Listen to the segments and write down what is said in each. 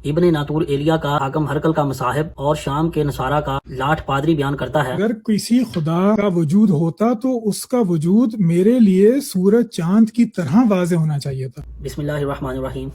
ابن ناتور ایلیا کا حاکم ہرکل کا مصاحب اور شام کے نصارہ کا لاٹ پادری بیان کرتا ہے، اگر کسی خدا کا وجود ہوتا تو اس کا وجود میرے لیے سورج چاند کی طرح واضح ہونا چاہیے تھا۔ بسم اللہ الرحمن الرحیم۔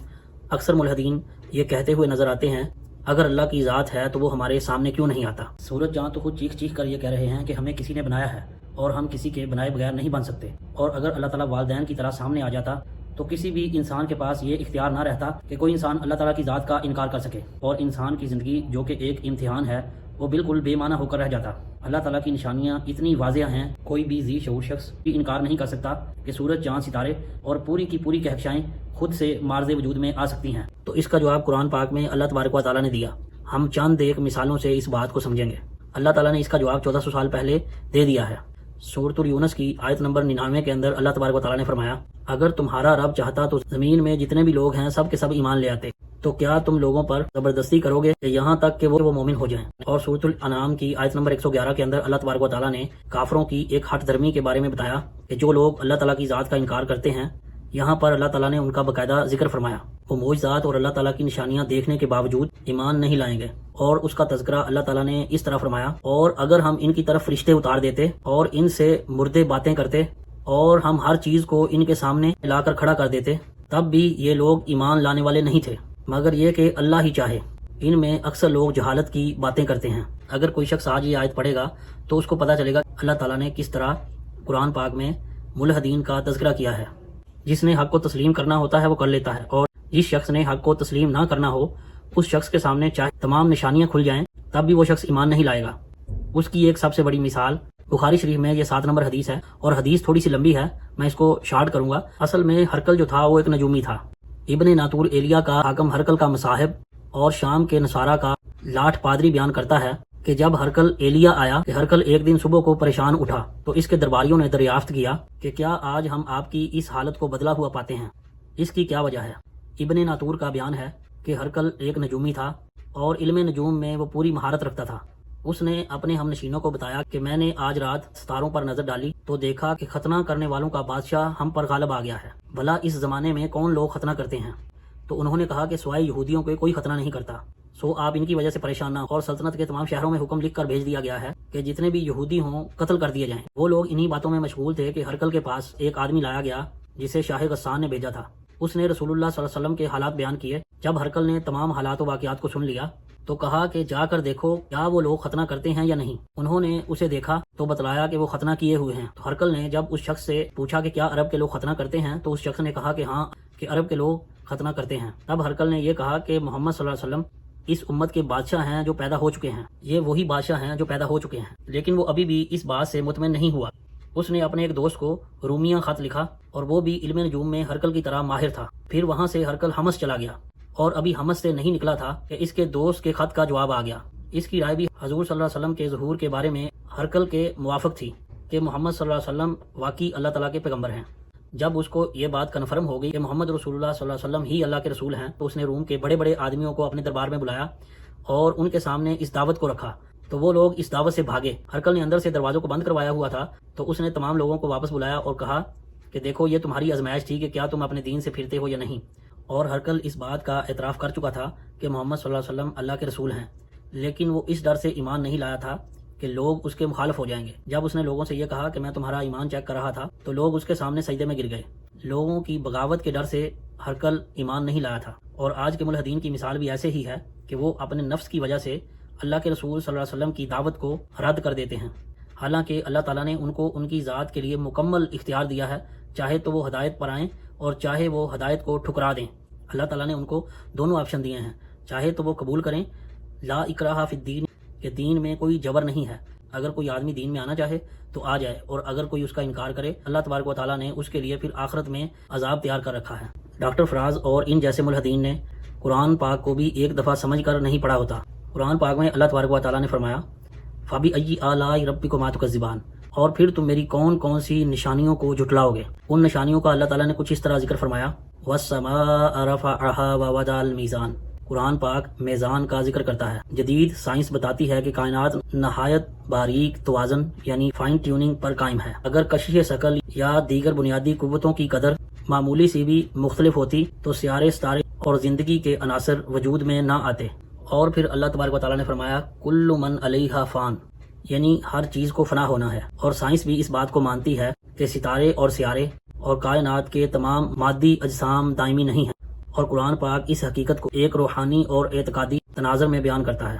اکثر ملحدین یہ کہتے ہوئے نظر آتے ہیں اگر اللہ کی ذات ہے تو وہ ہمارے سامنے کیوں نہیں آتا؟ سورج چاند تو خود چیخ چیخ کر یہ کہہ رہے ہیں کہ ہمیں کسی نے بنایا ہے اور ہم کسی کے بنائے بغیر نہیں بن سکتے، اور اگر اللہ تعالیٰ والدین کی طرح سامنے آ جاتا تو کسی بھی انسان کے پاس یہ اختیار نہ رہتا کہ کوئی انسان اللہ تعالیٰ کی ذات کا انکار کر سکے، اور انسان کی زندگی جو کہ ایک امتحان ہے وہ بالکل بے معنی ہو کر رہ جاتا۔ اللہ تعالیٰ کی نشانیاں اتنی واضح ہیں، کوئی بھی ذی شعور شخص بھی انکار نہیں کر سکتا کہ سورج چاند ستارے اور پوری کی پوری کہکشائیں خود سے معرض وجود میں آ سکتی ہیں۔ تو اس کا جواب قرآن پاک میں اللہ تبارک و تعالیٰ نے دیا۔ ہم چند ایک مثالوں سے اس بات کو سمجھیں گے۔ اللہ تعالیٰ نے اس کا جواب 1400 سال پہلے دے دیا ہے۔ سورۃ یونس کی آیت نمبر 99 کے اندر اللہ تبارک و تعالیٰ نے فرمایا، اگر تمہارا رب چاہتا تو زمین میں جتنے بھی لوگ ہیں سب کے سب ایمان لے آتے، تو کیا تم لوگوں پر زبردستی کرو گے کہ یہاں تک کہ وہ مومن ہو جائیں؟ اور سورۃ الانعام کی آیت نمبر 111 کے اندر اللہ تبارک و تعالیٰ نے کافروں کی ایک ہٹ درمی کے بارے میں بتایا کہ جو لوگ اللہ تعالیٰ کی ذات کا انکار کرتے ہیں، یہاں پر اللہ تعالیٰ نے ان کا باقاعدہ ذکر فرمایا، وہ معجزات اور اللہ تعالیٰ کی نشانیاں دیکھنے کے باوجود ایمان نہیں لائیں گے، اور اس کا تذکرہ اللہ تعالیٰ نے اس طرح فرمایا، اور اگر ہم ان کی طرف فرشتے اتار دیتے اور ان سے مردے باتیں کرتے اور ہم ہر چیز کو ان کے سامنے لا کر کھڑا کر دیتے، تب بھی یہ لوگ ایمان لانے والے نہیں تھے، مگر یہ کہ اللہ ہی چاہے۔ ان میں اکثر لوگ جہالت کی باتیں کرتے ہیں۔ اگر کوئی شخص آج یہ آیت پڑھے گا تو اس کو پتہ چلے گا اللہ تعالیٰ نے کس طرح قرآن پاک میں ملحدین کا تذکرہ کیا ہے۔ جس نے حق کو تسلیم کرنا ہوتا ہے وہ کر لیتا ہے، اور جس شخص نے حق کو تسلیم نہ کرنا ہو اس شخص کے سامنے چاہے تمام نشانیاں کھل جائیں تب بھی وہ شخص ایمان نہیں لائے گا۔ اس کی ایک سب سے بڑی مثال بخاری شریف میں یہ 7 نمبر حدیث ہے، اور حدیث تھوڑی سی لمبی ہے، میں اس کو شارٹ کروں گا۔ اصل میں ہرکل جو تھا وہ ایک نجومی تھا۔ ابن ناتور ایلیا کا حاکم ہرکل کا مصاحب اور شام کے نصارہ کا لاٹ پادری بیان کرتا ہے کہ جب ہرکل ایلیا آیا کہ ہرکل ایک دن صبح کو پریشان اٹھا تو اس کے درباریوں نے دریافت کیا کہ کیا آج ہم آپ کی اس حالت کو بدلا ہوا پاتے ہیں، اس کی کیا وجہ ہے؟ ابن ناتور کا بیان ہے کہ ہرکل ایک نجومی تھا اور علم نجوم میں وہ پوری مہارت رکھتا تھا۔ اس نے اپنے ہم نشینوں کو بتایا کہ میں نے آج رات ستاروں پر نظر ڈالی تو دیکھا کہ ختنہ کرنے والوں کا بادشاہ ہم پر غالب آ گیا ہے، بھلا اس زمانے میں کون لوگ ختنہ کرتے ہیں؟ تو انہوں نے کہا کہ سوائے یہودیوں کے کوئی ختنہ نہیں کرتا، سو آپ ان کی وجہ سے پریشان نہ ہو، اور سلطنت کے تمام شہروں میں حکم لکھ کر بھیج دیا گیا ہے کہ جتنے بھی یہودی ہوں قتل کر دیے جائیں۔ وہ لوگ انہی باتوں میں مشغول تھے کہ ہرکل کے پاس ایک آدمی لایا گیا جسے شاہ غسان نے بھیجا تھا۔ اس نے رسول اللہ صلی اللہ علیہ وسلم کے حالات بیان کیے۔ جب ہرکل نے تمام حالات و واقعات کو سن لیا تو کہا کہ جا کر دیکھو کیا وہ لوگ ختنہ کرتے ہیں یا نہیں۔ انہوں نے اسے دیکھا تو بتلایا کہ وہ ختنہ کیے ہوئے ہیں۔ تو ہرکل نے جب اس شخص سے پوچھا کہ کیا عرب کے لوگ ختنہ کرتے ہیں تو اس شخص نے کہا کہ ہاں، کہ عرب کے لوگ ختنہ کرتے ہیں۔ تب ہرکل نے یہ کہا کہ محمد صلی اللہ علیہ وسلم اس امت کے بادشاہ ہیں جو پیدا ہو چکے ہیں، یہ وہی بادشاہ ہیں جو پیدا ہو چکے ہیں۔ لیکن وہ ابھی بھی اس بات سے مطمئن نہیں ہوا۔ اس نے اپنے ایک دوست کو رومیہ خط لکھا، اور وہ بھی علم نجوم میں ہرکل کی طرح ماہر تھا۔ پھر وہاں سے ہرکل حمص چلا گیا، اور ابھی حمص سے نہیں نکلا تھا کہ اس کے دوست کے خط کا جواب آ گیا۔ اس کی رائے بھی حضور صلی اللہ علیہ وسلم کے ظہور کے بارے میں ہرکل کے موافق تھی کہ محمد صلی اللہ علیہ وسلم واقعی اللہ تعالیٰ کے پیغمبر ہیں۔ جب اس کو یہ بات کنفرم ہو گئی کہ محمد رسول اللہ صلی اللہ علیہ وسلم ہی اللہ کے رسول ہیں، تو اس نے روم کے بڑے بڑے آدمیوں کو اپنے دربار میں بلایا اور ان کے سامنے اس دعوت کو رکھا، تو وہ لوگ اس دعوت سے بھاگے۔ ہرکل نے اندر سے دروازوں کو بند کروایا ہوا تھا، تو اس نے تمام لوگوں کو واپس بلایا اور کہا کہ دیکھو یہ تمہاری آزمائش تھی کہ کیا تم اپنے دین سے پھرتے ہو یا نہیں۔ اور ہرکل اس بات کا اعتراف کر چکا تھا کہ محمد صلی اللہ علیہ وسلم اللہ کے رسول ہیں، لیکن وہ اس ڈر سے ایمان نہیں لایا تھا کہ لوگ اس کے مخالف ہو جائیں گے۔ جب اس نے لوگوں سے یہ کہا کہ میں تمہارا ایمان چیک کر رہا تھا تو لوگ اس کے سامنے سجدے میں گر گئے۔ لوگوں کی بغاوت کے ڈر سے ہرکل ایمان نہیں لایا تھا۔ اور آج کے ملحدین کی مثال بھی ایسے ہی ہے کہ وہ اپنے نفس کی وجہ سے اللہ کے رسول صلی اللہ علیہ وسلم کی دعوت کو رد کر دیتے ہیں، حالانکہ اللہ تعالیٰ نے ان کو ان کی ذات کے لیے مکمل اختیار دیا ہے، چاہے تو وہ ہدایت پر آئیں اور چاہے وہ ہدایت کو ٹھکرا دیں۔ اللہ تعالیٰ نے ان کو دونوں آپشن دیے ہیں، چاہے تو وہ قبول کریں، لا اکراہ فی الدین، کہ دین میں کوئی جبر نہیں ہے، اگر کوئی آدمی دین میں آنا چاہے تو آ جائے، اور اگر کوئی اس کا انکار کرے اللہ تبارک و تعالیٰ نے اس کے لیے پھر آخرت میں عذاب تیار کر رکھا ہے۔ ڈاکٹر فراز اور ان جیسے ملحدین نے قرآن پاک کو بھی ایک دفعہ سمجھ کر نہیں پڑھا ہوتا۔ قرآن پاک میں اللہ تبارک و تعالیٰ نے فرمایا فَبِأَيِّ آلَاءِ رَبِّكُمَا تُكَذِّبَانِ، اور پھر تم میری کون کون سی نشانیوں کو جھٹلاؤ گے۔ ان نشانیوں کا اللہ تعالیٰ نے کچھ اس طرح ذکر فرمایا وَالسَّمَاءَ رَفَعَهَا وَوَضَعَ الْمِيزَانَ، قرآن پاک میزان کا ذکر کرتا ہے۔ جدید سائنس بتاتی ہے کہ کائنات نہایت باریک توازن یعنی فائن ٹیوننگ پر قائم ہے۔ اگر کشش ثقل یا دیگر بنیادی قوتوں کی قدر معمولی سی بھی مختلف ہوتی تو سیارے ستارے اور زندگی کے عناصر وجود میں نہ آتے۔ اور پھر اللہ تبارک و تعالیٰ نے فرمایا کل من علیہا فان، یعنی ہر چیز کو فنا ہونا ہے۔ اور سائنس بھی اس بات کو مانتی ہے کہ ستارے اور سیارے اور کائنات کے تمام مادی اجسام دائمی نہیں ہیں، اور قرآن پاک اس حقیقت کو ایک روحانی اور اعتقادی تناظر میں بیان کرتا ہے۔